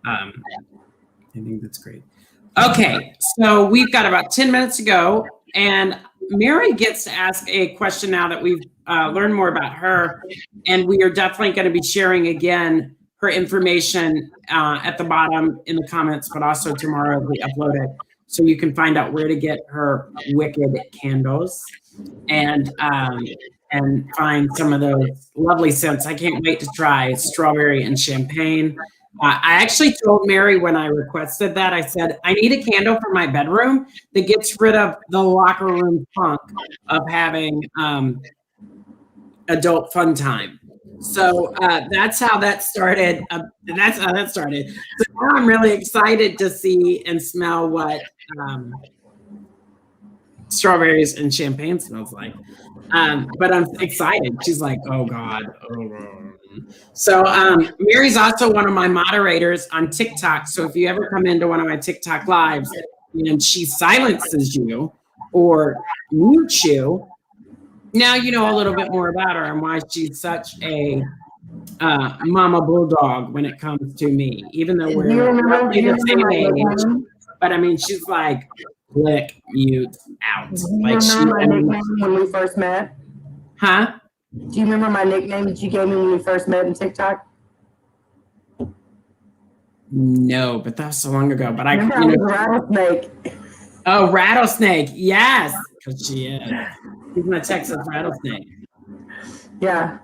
I think that's great. Okay, so we've got about 10 minutes to go, and Mary gets to ask a question now that we've learned more about her, and we are definitely going to be sharing again her information at the bottom in the comments, but also tomorrow we upload it so you can find out where to get her wicked candles and find some of those lovely scents. I can't wait to try strawberry and champagne. I actually told Mary when I requested that, I said, I need a candle for my bedroom that gets rid of the locker room funk of having adult fun time. So that's how that started. So now I'm really excited to see and smell what strawberries and champagne smells like. But I'm excited. She's like, oh God. So Mary's also one of my moderators on TikTok. So if you ever come into one of my TikTok lives and she silences you or mutes you, now you know a little bit more about her and why she's such a mama bulldog when it comes to me, even though we're roughly the same age. But I mean, she's like, click, mute, out. Like, you remember my nickname when we first met? Huh? Do you remember my nickname that you gave me when we first met in TikTok? No, but that was so long ago. But I Rattlesnake. Oh, Rattlesnake. Yes. Because she is. She's my Texas rattlesnake. Yeah.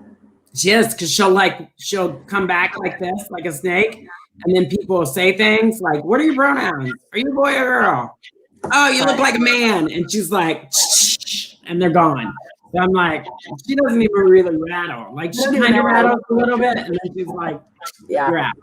She is, because she'll come back like this, like a snake, and then people will say things like, "What are your pronouns? Are you a boy or girl? Oh, you look like a man." And she's like, shh, and they're gone. So I'm like, she doesn't even really rattle. Like she kind of rattles a little bit, and then she's like, "You're out."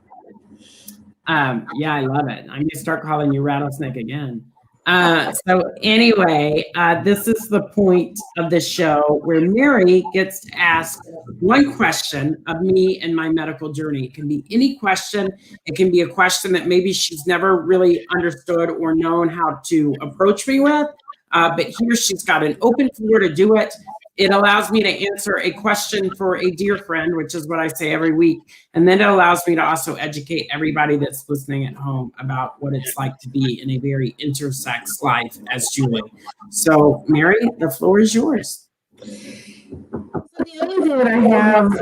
Yeah, I love it. I'm gonna start calling you Rattlesnake again. So anyway, this is the point of the show where Mary gets to ask one question of me and my medical journey. It can be any question. It can be a question that maybe she's never really understood or known how to approach me with. But here she's got an open floor to do it. It allows me to answer a question for a dear friend, which is what I say every week. And then it allows me to also educate everybody that's listening at home about what it's like to be in a very intersex life as Juleigh. So, Mary, the floor is yours. The only thing that I have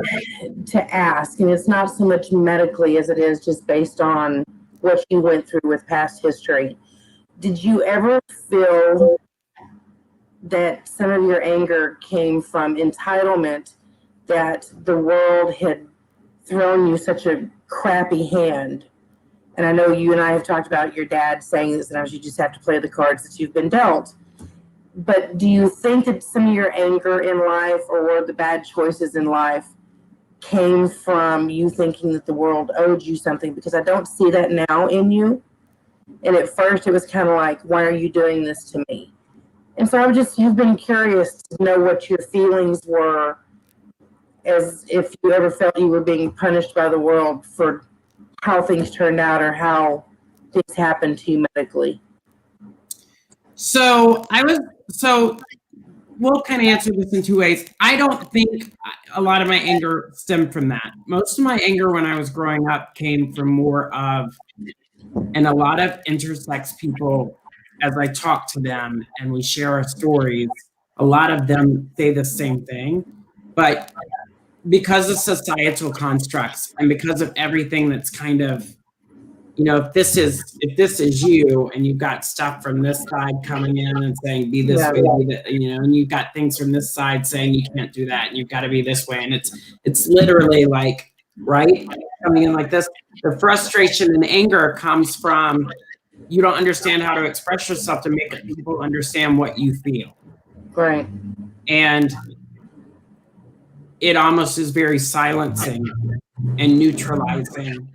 to ask, and it's not so much medically as it is just based on what you went through with past history, did you ever feel that some of your anger came from entitlement, that the world had thrown you such a crappy hand? And I know you and I have talked about your dad saying that sometimes you just have to play the cards that you've been dealt. But do you think that some of your anger in life or the bad choices in life came from you thinking that the world owed you something? Because I don't see that now in you. And at first it was kind of like, why are you doing this to me? And so I just have been curious to know what your feelings were, as if you ever felt you were being punished by the world for how things turned out or how things happened to you medically. So we'll kind of answer this in two ways. I don't think a lot of my anger stemmed from that. Most of my anger when I was growing up came from more of, and a lot of intersex people, as I talk to them and we share our stories, a lot of them say the same thing. But because of societal constructs and because of everything that's kind of, you know, if this is you and you've got stuff from this side coming in and saying, be this way, be that, you know, and you've got things from this side saying you can't do that and you've got to be this way. And it's literally like, right, coming in like this. The frustration and anger comes from, you don't understand how to express yourself to make people understand what you feel. Right. And it almost is very silencing and neutralizing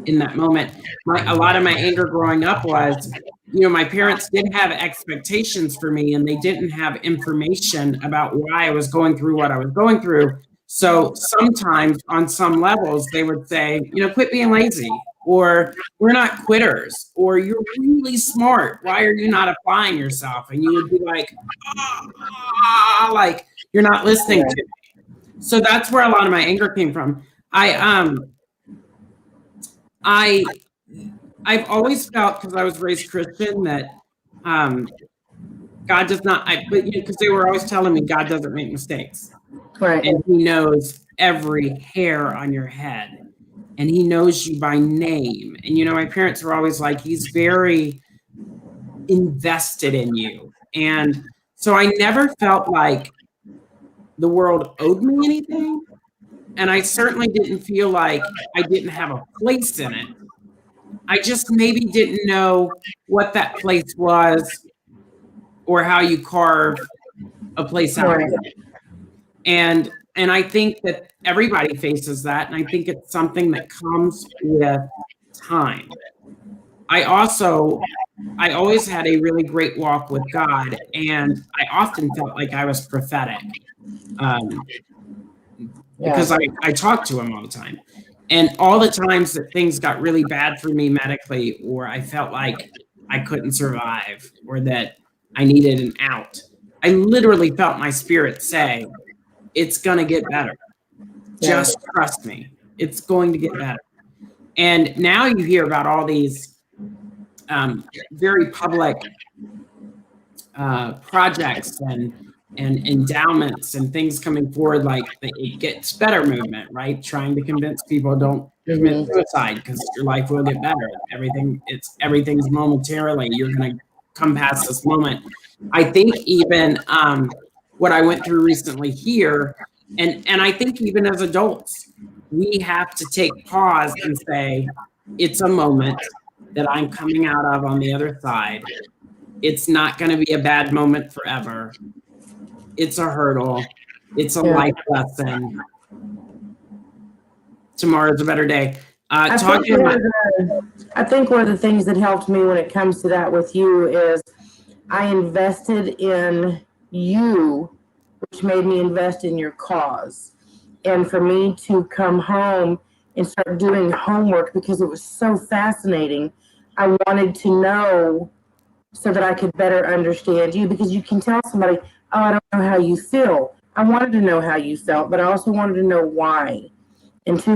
in that moment. A lot of my anger growing up was, you know, my parents did have expectations for me and they didn't have information about why I was going through what I was going through. So sometimes on some levels, they would say, you know, quit being lazy, or we're not quitters, or you're really smart. Why are you not applying yourself? And you would be like, like you're not listening to me. So that's where a lot of my anger came from. I've always felt, because I was raised Christian, that God does not, but because they were always telling me God doesn't make mistakes. Right. And he knows every hair on your head. And he knows you by name. And, you know, my parents were always like, he's very invested in you. And so I never felt like the world owed me anything. And I certainly didn't feel like I didn't have a place in it. I just maybe didn't know what that place was or how you carve a place out. Right. And I think that everybody faces that. And I think it's something that comes with time. I always had a really great walk with God. And I often felt like I was prophetic because I talked to him all the time. And all the times that things got really bad for me medically, or I felt like I couldn't survive, or that I needed an out, I literally felt my spirit say, it's going to get better. Just trust me. It's going to get better. And now you hear about all these very public projects and endowments and things coming forward, like the It Gets Better movement, right? Trying to convince people don't commit suicide because your life will get better. Everything's momentarily. You're going to come past this moment. I think even what I went through recently here And I think even as adults, we have to take pause and say, it's a moment that I'm coming out of on the other side. It's not going to be a bad moment forever. It's a hurdle. It's a life lesson. Tomorrow's a better day. I think one of the things that helped me when it comes to that with you is I invested in you, which made me invest in your cause. And for me to come home and start doing homework because it was so fascinating, I wanted to know so that I could better understand you, because you can tell somebody, oh, I don't know how you feel. I wanted to know how you felt, but I also wanted to know why. And too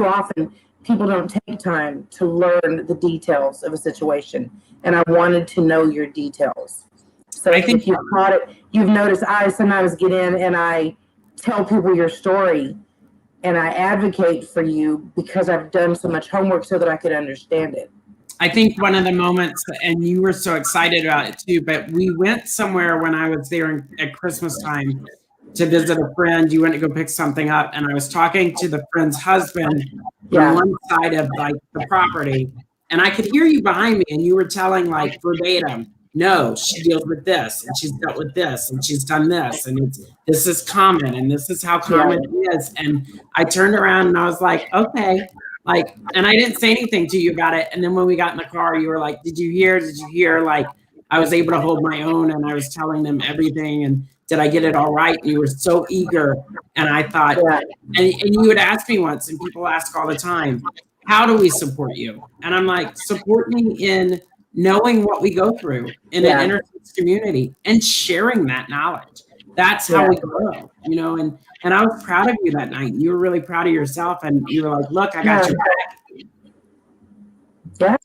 often, people don't take time to learn the details of a situation. And I wanted to know your details. So I think you've caught it. You've noticed I sometimes get in and I tell people your story and I advocate for you because I've done so much homework so that I could understand it. I think one of the moments, and you were so excited about it too, but we went somewhere when I was there at Christmas time to visit a friend. You went to go pick something up, and I was talking to the friend's husband on one side of like the property, and I could hear you behind me, and you were telling like verbatim, no, she deals with this, and she's dealt with this, and she's done this, and this is common, and this is how common it is. And I turned around and I was like, okay. Like, and I didn't say anything to you about it. And then when we got in the car, you were like, did you hear? Like, I was able to hold my own and I was telling them everything. And did I get it all right? And you were so eager. And I thought, and you would ask me once, and people ask all the time, how do we support you? And I'm like, support me in knowing what we go through in an interfaith community and sharing that knowledge. That's how we grow, you know, and I was proud of you that night. You were really proud of yourself, and you were like, look, I got your back.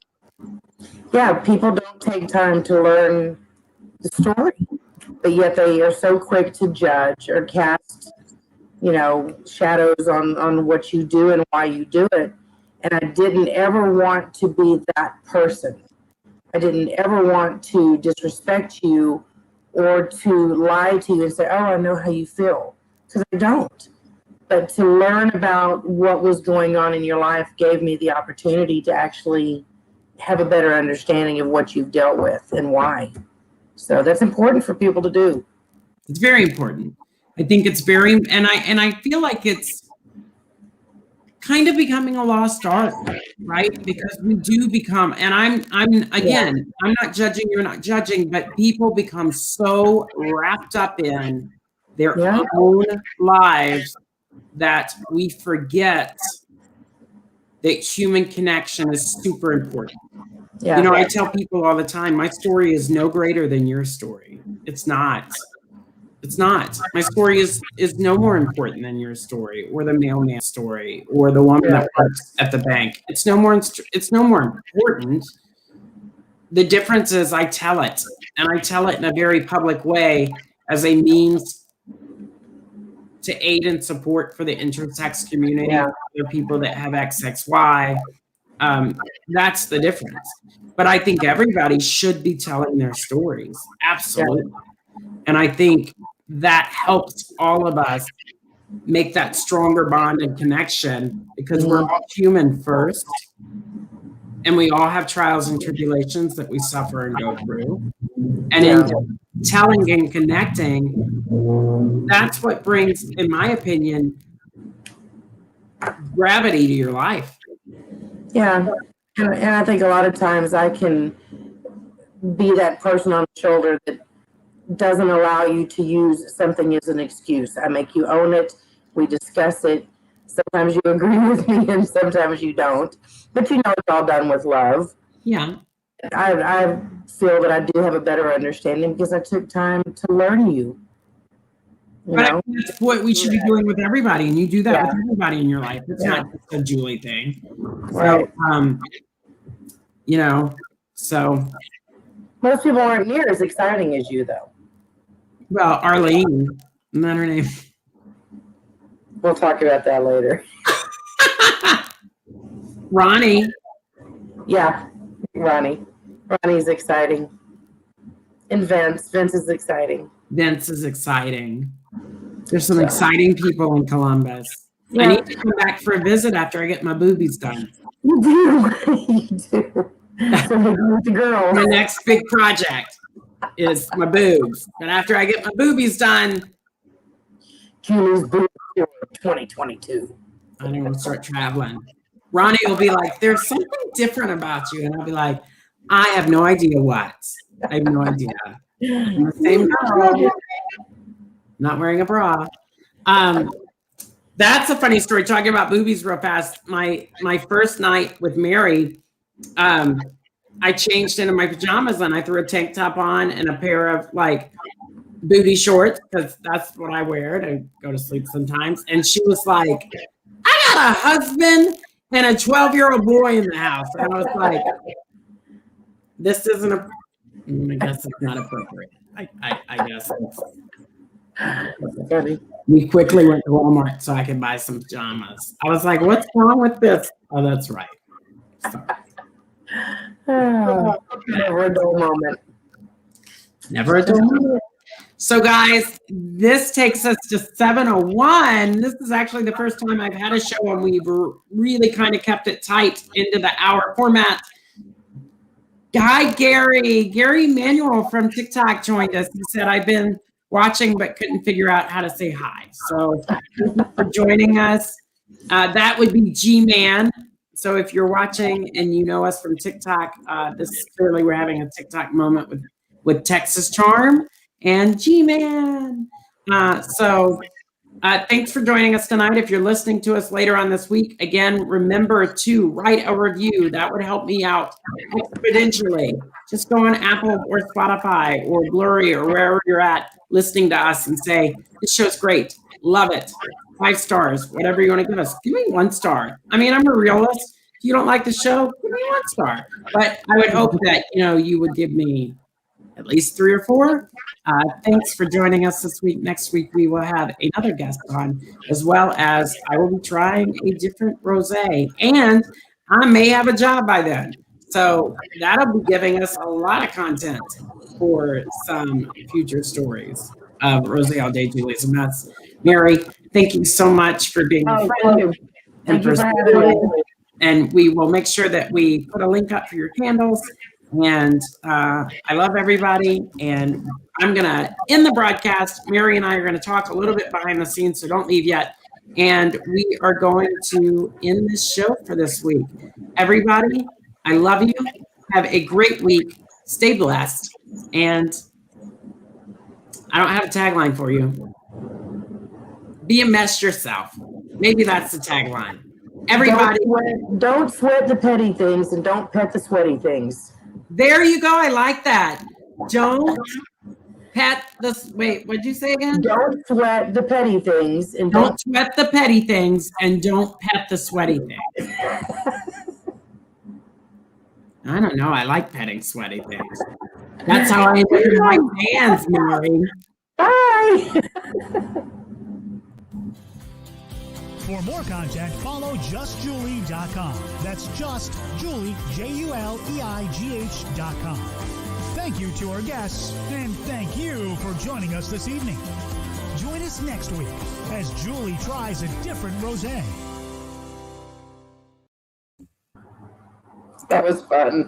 Yeah, people don't take time to learn the story, but yet they are so quick to judge or cast, you know, shadows on what you do and why you do it. And I didn't ever want to be that person. I didn't ever want to disrespect you or to lie to you and say, oh, I know how you feel, because I don't. But to learn about what was going on in your life gave me the opportunity to actually have a better understanding of what you've dealt with and why. So that's important for people to do. It's very important. I think it's very, and I feel like it's kind of becoming a lost art, right? Because we do become, and I'm not judging, you're not judging, but people become so wrapped up in their own lives that we forget that human connection is super important. You know, I tell people all the time, my story is no greater than your story. It's not. It's not. My story is no more important than your story or the mailman's story or the woman that works at the bank. It's no more important. The difference is I tell it, and I tell it in a very public way as a means to aid and support for the intersex community, for people that have XXY. That's the difference. But I think everybody should be telling their stories. Absolutely. And I think that helps all of us make that stronger bond and connection, because we're all human first, and we all have trials and tribulations that we suffer and go through. And in telling and connecting, that's what brings, in my opinion, gravity to your life. Yeah. And I think a lot of times I can be that person on the shoulder that doesn't allow you to use something as an excuse. I make you own it. We discuss it. Sometimes you agree with me and sometimes you don't. But you know, it's all done with love. Yeah. I feel that I do have a better understanding because I took time to learn you. But that's what we should be doing with everybody, and you do that with everybody in your life. It's not just a Julie thing. Right. So, you know, so. Most people aren't near as exciting as you, though. Well, Arlene, isn't that her name? We'll talk about that later. Ronnie. Yeah, Ronnie. Ronnie's exciting. And Vince is exciting. Vince is exciting. There's some exciting people in Columbus. Yeah. I need to come back for a visit after I get my boobies done. You do. You do. So maybe with the girls. My next big project is my boobs. But after I get my boobies done, Julie's Boob Tour 2022. I think we'll start traveling. Ronnie will be like, there's something different about you. And I'll be like, I have no idea what. I have no idea. I'm the same girl. Not wearing a bra. That's a funny story. Talking about boobies real fast. My first night with Mary, I changed into my pajamas and I threw a tank top on and a pair of like booty shorts because that's what I wear to go to sleep sometimes. And she was like, I got a husband and a 12-year-old boy in the house. And I was like, this isn't a, I guess it's not appropriate. I guess it's, we quickly went to Walmart so I could buy some pajamas. I was like, what's wrong with this? Oh, that's right. Never a dull moment. Never a dull moment. So guys, this takes us to 7:01. This is actually the first time I've had a show and we've really kind of kept it tight into the hour format. Gary Manuel from TikTok joined us. He said, I've been watching but couldn't figure out how to say hi. So thank you for joining us. That would be G-Man. So if you're watching and you know us from TikTok, this is clearly we're having a TikTok moment with Texas Charm and G-Man. Thanks for joining us tonight. If you're listening to us later on this week, again, remember to write a review. That would help me out exponentially. Just go on Apple or Spotify or Blurry or wherever you're at listening to us and say, this show's great. Love it. 5 stars, whatever you want to give us. Give me 1 star. I mean, I'm a realist. If you don't like the show, give me 1 star. But I would hope that, you would give me at least 3 or 4. Thanks for joining us this week. Next week, we will have another guest on, as well as I will be trying a different rosé. And I may have a job by then. So that'll be giving us a lot of content for some future stories of Rosé All Day, Julie's a Mess. Mary, thank you so much for being a friend. Thank you for having me. And we will make sure that we put a link up for your candles. And I love everybody. And I'm going to end the broadcast. Mary and I are going to talk a little bit behind the scenes, so don't leave yet. And we are going to end this show for this week. Everybody, I love you. Have a great week. Stay blessed. And I don't have a tagline for you. Be a mess yourself. Maybe that's the tagline. Everybody. Don't sweat the petty things and don't pet the sweaty things. There you go. I like that. Don't pet the, wait, what'd you say again? Don't sweat the petty things and don't sweat the petty things and don't pet the sweaty things. I don't know. I like petting sweaty things. That's how I enjoy my fans, Mary. Bye. For more content, follow justjuleigh.com. That's just Julie, JULEIGH.com. Thank you to our guests, and thank you for joining us this evening. Join us next week as Julie tries a different rosé. That was fun.